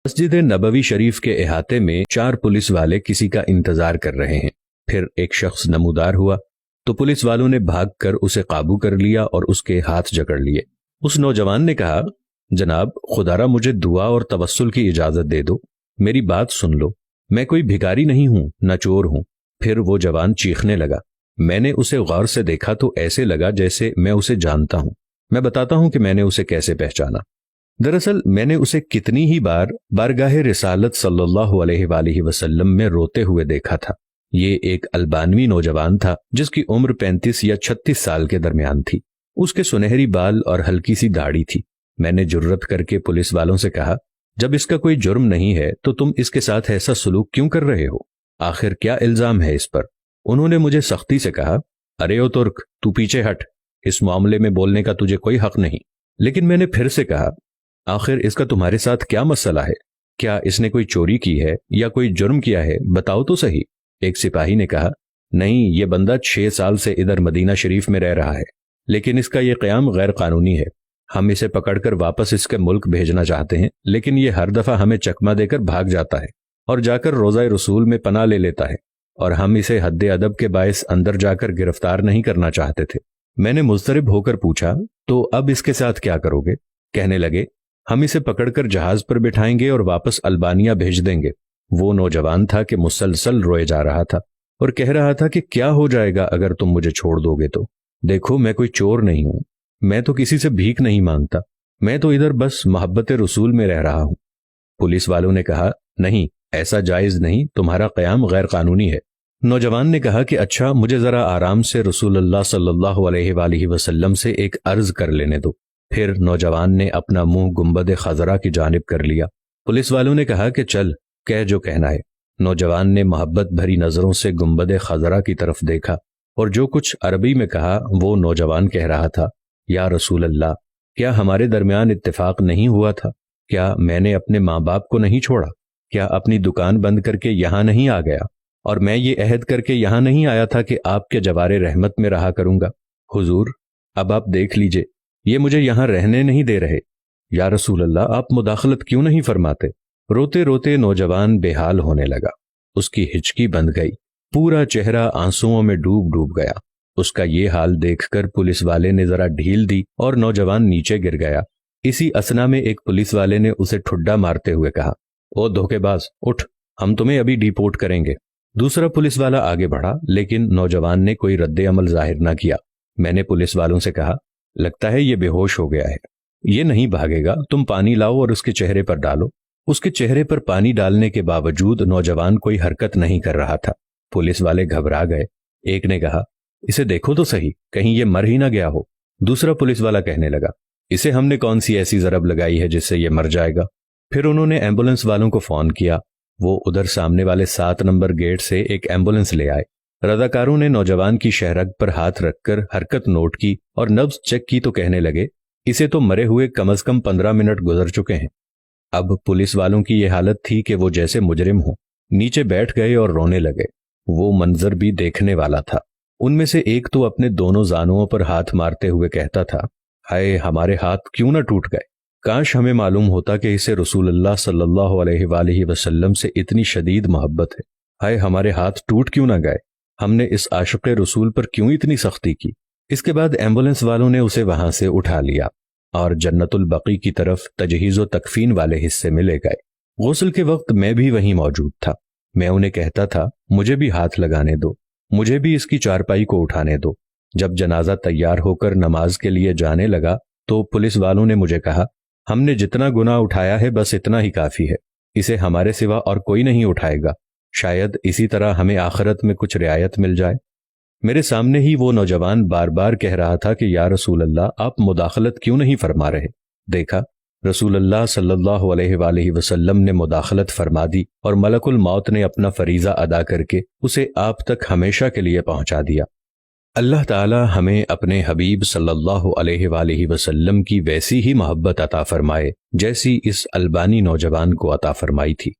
मस्जिद नबवी शरीफ के अहाते में 4 पुलिस वाले किसी का इंतजार कर रहे हैं। फिर एक शख्स नमूदार हुआ तो पुलिस वालों ने भागकर उसे काबू कर लिया और उसके हाथ जकड़ लिए। उस नौजवान ने कहा, जनाब खुदारा मुझे दुआ और तवस्सुल की इजाजत दे दो, मेरी बात सुन लो, मैं कोई भिखारी नहीं हूं न चोर हूं। फिर वो जवान चीखने लगा। मैंने उसे गौर से देखा तो ऐसे लगा जैसे मैं उसे जानता हूं। मैं बताता हूं कि मैंने उसे कैसे पहचाना। दरअसल मैंने उसे कितनी ही बार बारगाहे रिसालत सल्लल्लाहु अलैहि वसल्लम में रोते हुए देखा था। ये एक अल्बानवी नौजवान था जिसकी उम्र 35 या 36 साल के दरमियान थी। उसके सुनहरी बाल और हल्की सी दाढ़ी थी। मैंने जुर्रत करके पुलिस वालों से कहा, जब इसका कोई जुर्म नहीं है तो तुम इसके साथ ऐसा सलूक क्यों कर रहे हो? आखिर क्या इल्जाम है इस पर? उन्होंने मुझे सख्ती से कहा, अरे ओ तुर्क, तू पीछे हट, इस मामले में बोलने का तुझे कोई हक नहीं। लेकिन मैंने फिर से कहा, आखिर इसका तुम्हारे साथ क्या मसला है? क्या इसने कोई चोरी की है या कोई जुर्म किया है? बताओ तो सही। एक सिपाही ने कहा, नहीं, ये बंदा 6 साल से इधर मदीना शरीफ में रह रहा है, लेकिन इसका ये क़याम गैर कानूनी है। हम इसे पकड़कर वापस इसके मुल्क भेजना चाहते हैं, लेकिन ये हर दफा हमें चकमा देकर भाग जाता है और जाकर रोज़ा रसूल में पनाह ले लेता है, और हम इसे हद्दे अदब के बायस अंदर जाकर गिरफ्तार नहीं करना चाहते थे। मैंने मुस्तरिब होकर पूछा, तो अब इसके साथ क्या करोगे? कहने लगे, हम इसे पकड़कर जहाज पर बिठाएंगे और वापस अल्बानिया भेज देंगे। वो नौजवान था कि मुसलसल रोए जा रहा था और कह रहा था कि क्या हो जाएगा अगर तुम मुझे छोड़ दोगे तो? देखो, मैं कोई चोर नहीं हूं, मैं तो किसी से भीख नहीं मांगता, मैं तो इधर बस मोहब्बत रसूल में रह रहा हूं। पुलिस वालों ने कहा, नहीं, ऐसा जायज नहीं, तुम्हारा क़याम गैर कानूनी है। नौजवान ने कहा कि अच्छा, मुझे जरा आराम से रसूलुल्लाह सल्लल्लाहु अलैहि वसल्लम से एक अर्ज कर लेने दो। फिर नौजवान ने अपना मुंह गुंबद खजरा की जानिब कर लिया। पुलिस वालों ने कहा कि चल, कह जो कहना है। नौजवान ने मोहब्बत भरी नजरों से गुंबद खजरा की तरफ देखा और जो कुछ अरबी में कहा वो नौजवान कह रहा था, या रसूल अल्लाह, क्या हमारे दरमियान इत्तेफाक नहीं हुआ था? क्या मैंने अपने माँ बाप को नहीं छोड़ा? क्या अपनी दुकान बंद करके यहाँ नहीं आ गया? और मैं ये अहद करके यहाँ नहीं आया था कि आपके जवारे रहमत में रहा करूंगा? हुजूर, अब आप देख लीजिए, ये मुझे यहाँ रहने नहीं दे रहे। या रसूल अल्लाह, आप मुदाखलत क्यों नहीं फरमाते? रोते रोते नौजवान बेहाल होने लगा। उसकी हिचकी बंध गई, पूरा चेहरा आंसुओं में डूब डूब गया। उसका ये हाल देखकर पुलिस वाले ने जरा ढील दी और नौजवान नीचे गिर गया। इसी असना में एक पुलिस वाले ने उसे ठुड्डा मारते हुए कहा, ओ धोखेबाज, उठ, हम तुम्हें अभी डिपोर्ट करेंगे। दूसरा पुलिस वाला आगे बढ़ा, लेकिन नौजवान ने कोई रद्दे अमल जाहिर न किया। मैंने पुलिस वालों से कहा, लगता है ये बेहोश हो गया है, ये नहीं भागेगा, तुम पानी लाओ और उसके चेहरे पर डालो। उसके चेहरे पर पानी डालने के बावजूद नौजवान कोई हरकत नहीं कर रहा था। पुलिस वाले घबरा गए। एक ने कहा, इसे देखो तो सही, कहीं ये मर ही ना गया हो। दूसरा पुलिस वाला कहने लगा, इसे हमने कौन सी ऐसी जरब लगाई है जिससे ये मर जाएगा? फिर उन्होंने एम्बुलेंस वालों को फोन किया। वो उधर सामने वाले 7 नंबर गेट से एक एम्बुलेंस ले आए। रजाकारों ने नौजवान की शहरग पर हाथ रखकर हरकत नोट की और नब्ज चेक की तो कहने लगे, इसे तो मरे हुए कम से कम 15 मिनट गुजर चुके हैं। अब पुलिस वालों की यह हालत थी कि वो जैसे मुजरिम हो, नीचे बैठ गए और रोने लगे। वो मंजर भी देखने वाला था। उनमें से एक तो अपने दोनों जानुओं पर हाथ मारते हुए कहता था, हाय, हमारे हाथ क्यों न टूट गए। काश हमें मालूम होता कि इसे रसूलुल्लाह सल्लल्लाहु अलैहि वसल्लम से इतनी शदीद मोहब्बत है। हाय, हमारे हाथ टूट क्यों न गए। हमने इस आशिक़ रसूल पर क्यों इतनी सख्ती की। इसके बाद एम्बुलेंस वालों ने उसे वहां से उठा लिया और जन्नतुल बकी की तरफ तजहीज़ो तकफीन वाले हिस्से में ले गए। गुस्ल के वक्त मैं भी वहीं मौजूद था। मैं उन्हें कहता था, मुझे भी हाथ लगाने दो, मुझे भी इसकी चारपाई को उठाने दो। जब जनाजा तैयार होकर नमाज के लिए जाने लगा तो पुलिस वालों ने मुझे कहा, हमने जितना गुनाह उठाया है बस इतना ही काफी है, इसे हमारे सिवा और कोई नहीं उठाएगा। शायद इसी तरह हमें आखिरत में कुछ रियायत मिल जाए। मेरे सामने ही वो नौजवान बार बार कह रहा था कि या रसूल अल्लाह, आप मुदाखलत क्यों नहीं फरमा रहे। देखा, रसूल अल्लाह सल्लल्लाहु अलैहि वसल्लम ने मुदाखलत फरमा दी और मलकुल मौत ने अपना फरीजा अदा करके उसे आप तक हमेशा के लिए पहुंचा दिया। अल्लाह ताला हमें अपने हबीब सल्लल्लाहु अलैहि वसल्लम की वैसी ही मोहब्बत अता फरमाए जैसी इस अल्बानी नौजवान को अता फरमाई थी।